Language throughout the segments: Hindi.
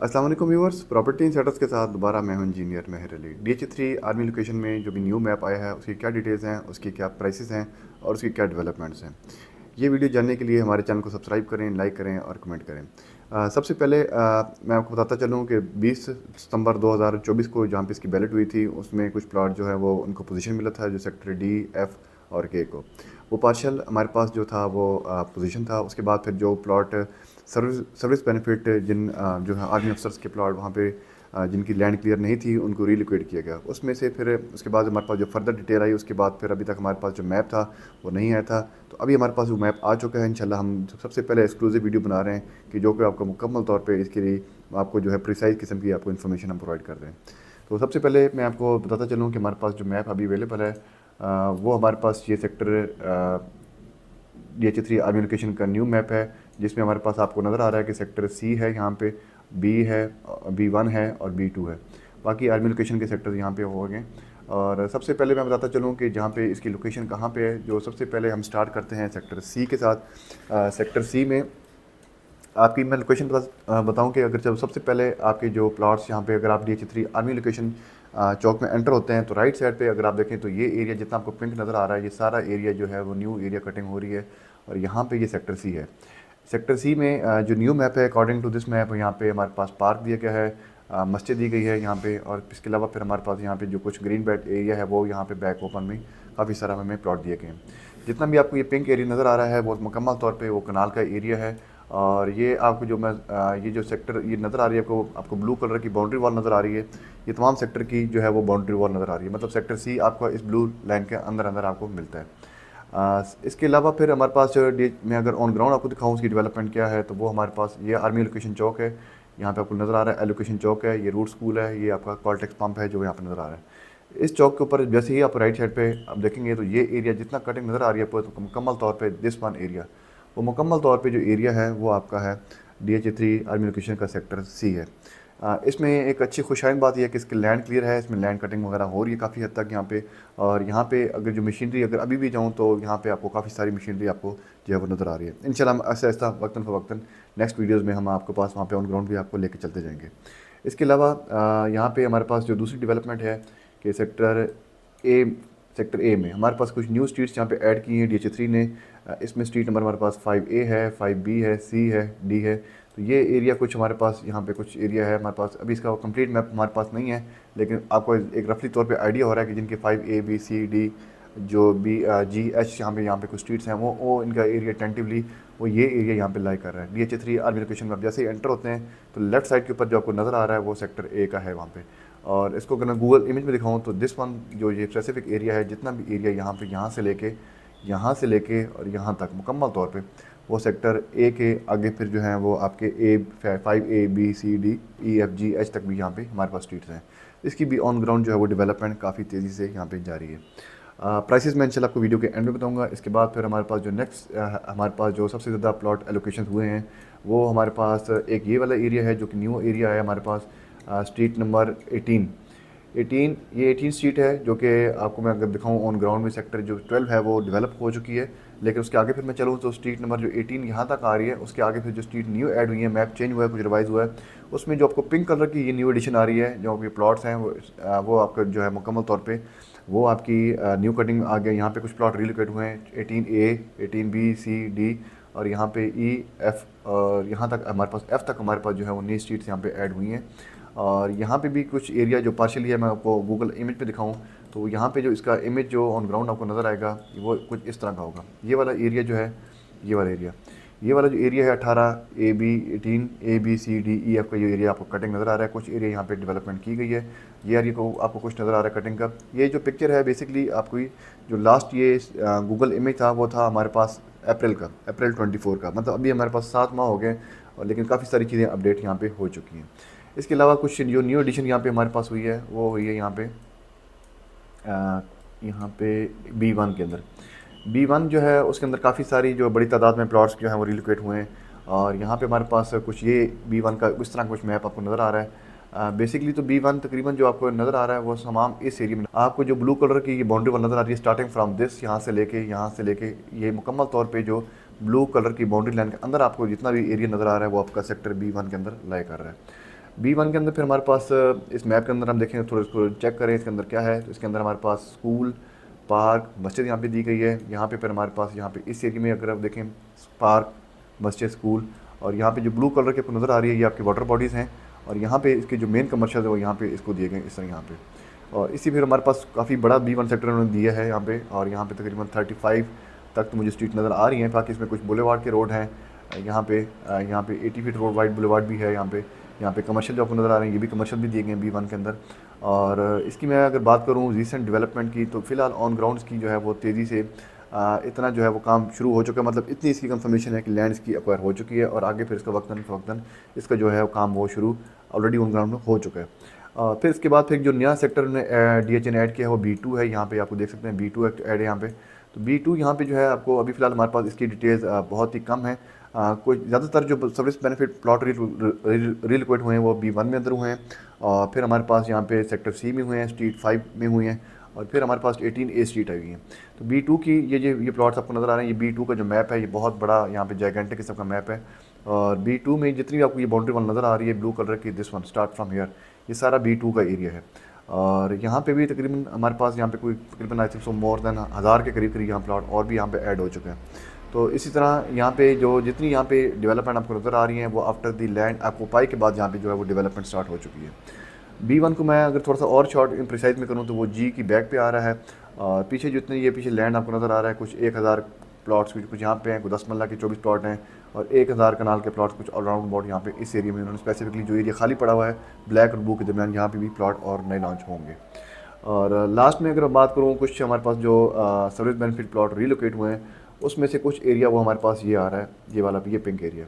अस्सलाम वालेकुम व्यूअर्स, प्रॉपर्टी इनसाइडर्स के साथ दोबारा मैं हूं इंजीनियर महर अली। DH3 आर्मी लोकेशन में जो भी न्यू मैप आया है उसकी क्या डिटेल्स हैं, उसकी क्या प्राइसेस हैं और उसकी क्या डेवलपमेंट्स हैं। ये वीडियो जानने के लिए हमारे चैनल को सब्सक्राइब करें, लाइक करें और कमेंट करें। सबसे पहले मैं आपको बताता चलूँ कि 20 सितंबर 2024 को जहाँ पे इसकी बैलेट हुई थी उसमें कुछ प्लॉट जो है वो उनको पोजीशन मिला था, जो सेक्टर D, F और K को। वो पार्शल हमारे पास जो था वो पोजीशन था। उसके बाद फिर जो प्लॉट सर्विस बेनिफिट जो है आर्मी अफसर्स के प्लॉट वहाँ पे जिनकी लैंड क्लियर नहीं थी उनको रीलोकेट किया गया। उसमें से फिर उसके बाद हमारे पास जो फर्दर डिटेल आई उसके बाद फिर अभी तक हमारे पास जो मैप था वो नहीं आया था। तो अभी हमारे पास वो मैप आ चुका है। इंशाल्लाह हम सबसे पहले एक्सक्लूसिव वीडियो बना रहे हैं कि जो कि आपको मुकम्मल तौर पे इसके लिए आपको जो है प्रिसाइज किस्म की आपको इन्फॉर्मेशन हम प्रोवाइड कर रहे हैं। तो सबसे पहले मैं आपको बताता चलूँ कि हमारे पास जो मैप अभी अवेलेबल है वो हमारे पास ये सेक्टर DH3 आर्मी लोकेशन का न्यू मैप है, जिसमें हमारे पास आपको नज़र आ रहा है कि सेक्टर C है, यहाँ पे B है, B1 है और B2 है। बाकी आर्मी लोकेशन के सेक्टर यहाँ पे हो गए। और सबसे पहले मैं बताता चलूँ कि जहाँ पे इसकी लोकेशन कहाँ पे है। जो सबसे पहले हम स्टार्ट करते हैं सेक्टर C के साथ। सेक्टर C में आपकी मैं लोकेशन बताऊँ कि अगर जब सबसे पहले आपके जो प्लॉट्स यहाँ पे अगर आप DH3 आर्मी लोकेशन चौक में एंटर होते हैं तो राइट साइड पे अगर आप देखें तो ये एरिया जितना आपको पिंक नज़र आ रहा है, ये सारा एरिया जो है वो न्यू एरिया कटिंग हो रही है। और यहाँ पे ये सेक्टर C है। सेक्टर C में जो न्यू मैप है अकॉर्डिंग टू दिस मैप, यहाँ पे हमारे पास पार्क दिया गया है, मस्जिद दी गई है यहाँ पे। और इसके अलावा फिर हमारे पास यहाँ पे जो कुछ ग्रीन बेल्ट एरिया है वो यहाँ पे बैक ओपन में काफ़ी सारा हमें प्लॉट दिए गए हैं। जितना भी आपको ये पिंक एरिया नज़र आ रहा है वो मुकम्मल तौर पे वो कनाल का एरिया है। और ये आपको जो मैं ये जो सेक्टर ये नज़र आ रही है आपको ब्लू कलर की बाउंड्री वॉल नज़र आ रही है। ये तमाम सेक्टर की जो है वो बाउंड्री वॉल नज़र आ रही है। मतलब सेक्टर C आपका इस ब्लू लाइन के अंदर अंदर आपको मिलता है। इसके अलावा फिर हमारे पास मैं अगर ऑन ग्राउंड आपको दिखाऊँ उसकी डेवलपमेंट क्या है, तो वो हमारे पास ये आर्मी एलोकेशन चौक है। यहाँ पे आपको नज़र आ रहा है एलोकेशन चौक है, ये रूट स्कूल है, ये आपका कॉलटेक्स पंप है जो यहाँ पे नज़र आ रहा है। इस चौक के ऊपर जैसे ही आप राइट साइड पे आप देखेंगे तो ये एरिया जितना कटिंग नज़र आ रही है आपको, तो मुकम्मल तौर पे दिस वन एरिया, वो मुकम्मल तौर पे जो एरिया है वो आपका है DH3 आर्मी लोकेशन का सेक्टर C है। इसमें एक अच्छी खुशाइन बात यह है कि इसकी लैंड क्लियर है, इसमें लैंड कटिंग वगैरह हो रही है काफ़ी हद तक यहाँ पे। और यहाँ पे अगर जो मशीनरी अगर अभी भी जाऊँ तो यहाँ पे आपको काफ़ी सारी मशीनरी आपको जो है वो नज़र आ रही है। इंशाल्लाह हम ऐसा ऐसा वक्तन फ़वक्तन नेक्स्ट वीडियोज़ में हम आपके पास वहाँ पे ऑन ग्राउंड भी आपको लेके चलते जाएंगे। इसके अलावा यहाँ पे हमारे पास जो दूसरी डेवलपमेंट है कि ए सेक्टर ए में हमारे पास कुछ न्यू स्ट्रीट्स यहाँ पे ऐड की हैं DH3 ने। इसमें स्ट्रीट नंबर हमारे पास 5A है, 5B है, C है, D है। तो ये एरिया कुछ हमारे पास यहाँ पे कुछ एरिया है हमारे पास। अभी इसका कंप्लीट मैप हमारे पास नहीं है, लेकिन आपको एक रफली तौर पे आइडिया हो रहा है कि जिनके 5A B C D जो G H यहाँ पे कुछ स्ट्रीट्स हैं वो इनका एरिया टेंटिवली वो ये एरिया यहाँ पे लाई कर रहा है। DH3 आर्मी लोकेशन में आप जैसे ही एंटर होते हैं तो लेफ्ट साइड के ऊपर जो आपको नज़र आ रहा है वो सेक्टर A का है वहाँ पे। और इसको अगर मैं गूगल इमेज में दिखाऊँ तो दिस वन जो ये स्पेसिफिक एरिया है, जितना भी एरिया यहाँ पे यहाँ से लेके और यहाँ तक मुकम्मल तौर पे वो सेक्टर A के आगे फिर जो है वो आपके 5A B C D E F G H तक भी यहाँ पे हमारे पास स्ट्रीट्स हैं। इसकी भी ऑन ग्राउंड जो है वो डेवलपमेंट काफ़ी तेज़ी से यहाँ पे जारी है। प्राइसेस मैं इंशाल्लाह आपको वीडियो के एंड में बताऊंगा। इसके बाद फिर हमारे पास जो नेक्स्ट हमारे पास जो सबसे ज़्यादा प्लॉट एलोकेशन हुए हैं वो हमारे पास एक ये वाला एरिया है जो कि न्यू एरिया है हमारे पास। स्ट्रीट नंबर 18 ये 18 स्ट्रीट है जो कि आपको मैं अगर दिखाऊँ ऑन ग्राउंड में सेक्टर जो 12 है वो डेवलप हो चुकी है। लेकिन उसके आगे फिर मैं चलूँ तो स्ट्रीट नंबर जो 18 यहाँ तक आ रही है, उसके आगे फिर जो स्ट्रीट न्यू ऐड हुई है, मैप चेंज हुआ है, कुछ रिवाइज हुआ है, उसमें जो आपको पिंक कलर की ये न्यू एडिशन आ रही है, जो आपके प्लॉट्स हैं वो आपका जो है मुकम्मल तौर पे वो आपकी न्यू कटिंग आ गया। यहाँ पे कुछ प्लॉट रिलोकेट हुए हैं 18A 18B C D और यहाँ पे E F और यहाँ तक हमारे पास F तक हमारे पास जो है वो नई स्ट्रीट्स यहाँ पे ऐड हुई हैं। और यहाँ पे भी कुछ एरिया जो पार्शियली है मैं आपको गूगल इमेज पे दिखाऊँ तो यहाँ पे जो इसका इमेज जो ऑन ग्राउंड आपको नज़र आएगा वो कुछ इस तरह का होगा। ये वाला एरिया जो है ये वाला जो एरिया है 18AB 18A B C D E F का ये एरिया आपको कटिंग नज़र आ रहा है। कुछ एरिया यहाँ पे डेवलपमेंट की गई है। ये एरिया को आपको कुछ नज़र आ रहा है कटिंग का। ये जो पिक्चर है बेसिकली आपको जो लास्ट ये गूगल इमेज था वो था हमारे पास अप्रैल 24 का। मतलब अभी हमारे पास 7 माह हो गए और लेकिन काफ़ी सारी चीज़ें अपडेट यहाँ पे हो चुकी हैं। इसके अलावा कुछ जो न्यू एडिशन यहाँ पे हमारे पास हुई है वो हुई है यहाँ पे B1 के अंदर। B1 जो है उसके अंदर काफ़ी सारी जो बड़ी तादाद में प्लॉट्स जो हैं वो रिलोकेट हुए हैं। और यहाँ पे हमारे पास कुछ ये B1 का इस तरह कुछ मैप आपको नज़र आ रहा है। बेसिकली तो B1 तकरीबन जो आपको नज़र आ रहा है वो तमाम इस एरिया में आपको जो ब्लू कलर की ये बाउंड्री वॉल नज़र आ रही है स्टार्टिंग फ्राम दिस यहाँ से लेके ये मुकम्मल तौर पे जो ब्लू कलर की बाउंड्री लाइन के अंदर आपको जितना भी एरिया नज़र आ रहा है वो आपका सेक्टर B1 के अंदर लाई कर रहा है। B1 के अंदर फिर हमारे पास इस मैप के अंदर हम देखें, थोड़ा इसको चेक करें इसके अंदर क्या है। तो इसके अंदर हमारे पास स्कूल, पार्क, मस्जिद यहाँ पे दी गई है। यहाँ पे फिर हमारे पास यहाँ पे इस एरिया में अगर आप देखें पार्क, मस्जिद, स्कूल, और यहाँ पे जो ब्लू कलर के आपको नज़र आ रही है ये आपकी वाटर बॉडीज़ हैं। और यहाँ पे इसके जो मेन कमर्शियल है वो यहाँ पे इसको दिए गए इस तरह यहाँ पे। और इसी फिर हमारे पास काफ़ी बड़ा B1 सेक्टर उन्होंने दिया है यहाँ पे। और यहाँ पे तकरीबन 35 तक तो मुझे स्ट्रीट नज़र आ रही हैं। बाकी इसमें कुछ बुलेवार्ड के रोड हैं यहाँ पे 80 फीट रोड वाइड बुलेवार्ड भी है यहाँ पे कमर्शियल जो आपको नज़र आ रहे हैं ये भी कमर्शियल भी दिए गए हैं B1 के अंदर। और इसकी मैं अगर बात करूँ रीसेंट डेवलपमेंट की, तो फ़िलहाल ऑन ग्राउंड्स की जो है वो तेज़ी से इतना जो है वो काम शुरू हो चुका है। मतलब इतनी इसकी कंफर्मेशन है कि लैंड इसकी एक्वायर हो चुकी है और आगे फिर इसका वक्तन इसका जो है वो काम वो शुरू ऑलरेडी ऑन ग्राउंड में हो चुका है। फिर इसके बाद फिर जो नया सेक्टर ने DHA ने ऐड किया है वो B2 है। यहाँ पे आपको देख सकते हैं B2 ऐड है यहाँ पे। तो B2 यहाँ पे जो है आपको अभी फ़िलहाल हमारे पास इसकी डिटेल्स बहुत ही कम है। कोई ज़्यादातर जो सर्विस बेनिफिट प्लॉट रिलोकेट हुए हैं वो B1 में अंदर हुए हैं। और फिर हमारे पास यहाँ पे सेक्टर C में हुए हैं, स्ट्रीट 5 में हुए हैं, और फिर हमारे पास 18A स्ट्रीट आई हुई है। तो B2 की ये प्लॉट्स आपको नज़र आ रहे हैं। ये B2 का जो मैप है ये बहुत बड़ा यहाँ पे जाइगेंटिक किस्म का मैप है। और B2 में जितनी भी आपको ये बाउंड्री वाल नज़र आ रही है ब्लू कलर की, this one start from here, ये सारा B2 का एरिया है। और यहाँ पे भी तकरीबन हमारे पास यहाँ पे कोई तकरीबन I think so more than 1000 के करीब यहाँ प्लॉट और भी यहाँ पे ऐड हो चुके हैं। तो इसी तरह यहाँ पे जो जितनी यहाँ पे डेवलपमेंट आपको नज़र आ रही है वो आफ्टर दी लैंड ऑक्यूपाई के बाद यहाँ पे जो है वो डेवलपमेंट स्टार्ट हो चुकी है। B1 को मैं अगर थोड़ा सा और शॉर्ट प्रिसाइज में करूँ तो वो G की बैक पे आ रहा है। और पीछे जितने ये पीछे लैंड आपको नज़र आ रहा है कुछ 1000 प्लॉट्स कुछ यहाँ पे हैं, कुछ 10 मल्ला के 24 प्लॉट हैं, और 1000 कनाल के प्लॉट्स कुछ ऑलराउंड अबाउट यहाँ पे इस एरिया में उन्होंने स्पेसिफिकली जो एरिया खाली पड़ा हुआ है ब्लैक और ब्लू के दरमियान यहाँ पे भी प्लॉट और नए लॉन्च होंगे। और लास्ट में अगर बात करूँ कुछ हमारे पास जो सर्विस बेनिफिट प्लॉट रिलोकेट हुए हैं उसमें से कुछ एरिया वो हमारे पास ये आ रहा है, ये वाला ये पिंक एरिया,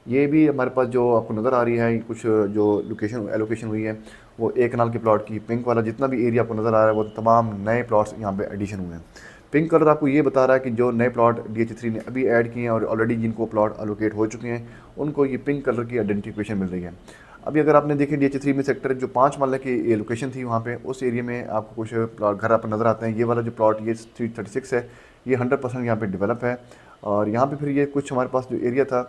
ये भी हमारे पास जो आपको नज़र आ रही है कुछ जो लोकेशन एलोकेशन हुई है वो 1 कनाल के प्लॉट की। पिंक वाला जितना भी एरिया आपको नज़र आ रहा है वो तमाम नए प्लॉट्स यहाँ पे एडिशन हुए हैं। पिंक कलर आपको ये बता रहा है कि जो नए प्लॉट DH3 ने अभी ऐड किए हैं और ऑलरेडी जिनको प्लॉट एलोकेट हो चुके हैं उनको ये पिंक कलर की आइडेंटिफिकेशन मिल रही है। अभी अगर आपने देखें DH3 में सेक्टर जो 5 मरले की ये लोकेशन थी वहाँ पे उस एरिया में आपको कुछ प्लॉट घर आप नज़र आते हैं। ये वाला जो प्लॉट ये 336 है, ये 100% यहाँ पे डेवलप है। और यहाँ पे फिर ये कुछ हमारे पास जो एरिया था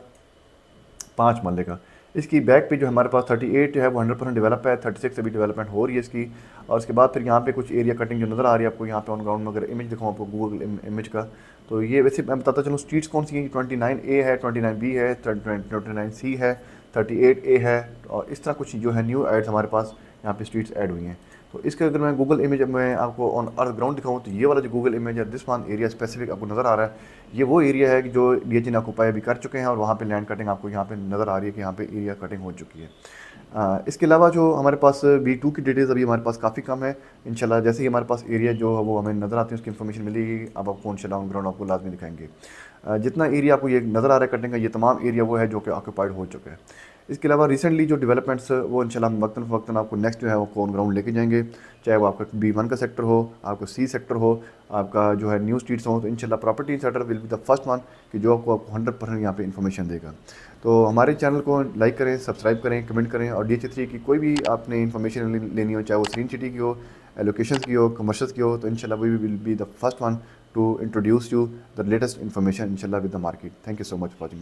5 मरले का, इसकी बैक पे जो हमारे पास 38 है वो 100% डेवलप है, 36 अभी डेवलपमेंट हो रही है इसकी। और उसके बाद फिर यहाँ पे कुछ एरिया कटिंग जो नज़र आ रही है आपको यहाँ पे ऑन ग्राउंड में अगर इमेज दिखाऊँ आपको गूगल इमेज का, तो ये वैसे मैं बताता चलूँ स्ट्रीट्स कौन सी हैं। 29A है, 29B है, 29C है, 38A है, और इस तरह कुछ जो है न्यू एड्स हमारे पास यहाँ पे स्ट्रीट्स ऐड हुई हैं। तो इसके अगर मैं गूगल इमेज में आपको ऑन अर्थ ग्राउंड दिखाऊँ तो ये वाला जो गूगल इमेज है दिस वन एरिया स्पेसिफिक आपको नज़र आ रहा है, ये वो एरिया है कि जो DH ने ऑक्यूपाई भी कर चुके हैं और वहाँ पे लैंड कटिंग आपको यहाँ पे नज़र आ रही है कि यहाँ पे एरिया कटिंग हो चुकी है। इसके अलावा जो हमारे पास B2 की डिटेल्स अभी हमारे पास काफ़ी कम है। इंशाल्लाह जैसे ही हमारे पास एरिया जो है वो हमें नज़र आती है उसकी इन्फॉर्मेशन मिलेगी, अब आपको इंशाल्लाह ऑन ग्राउंड आपको लाजमी दिखाएंगे। जितना एरिया आपको ये नज़र आ रहा है कटिंग का ये तमाम एरिया वो है जो कि ऑक्यूपाइड हो चुका है। इसके अलावा रिसेंटली जो डेवलपमेंट्स वो इंशाल्लाह हम वक्तन फ़वक्तन आपको नेक्स्ट जो है वो ऑन ग्राउंड लेके जाएंगे, चाहे वो आपका B1 का सेक्टर हो, आपका C सेक्टर हो, आपका जो है न्यू स्ट्रीट्स हो। तो इंशाल्लाह property insider will be the first one कि जो आपको 100% यहाँ पे इन्फॉर्मेशन देगा। तो हमारे चैनल को लाइक करें, सब्सक्राइब करें, कमेंट करें, और DH3 की कोई भी आपने इन्फॉर्मेशन लेनी हो, चाहे वो ग्रीन सिटी की हो, एलोकेशंस की हो, कमर्शियल्स की हो, तो इंशाल्लाह we will be the first one to introduce you the latest information inshallah with the market. Thank you so much for watching.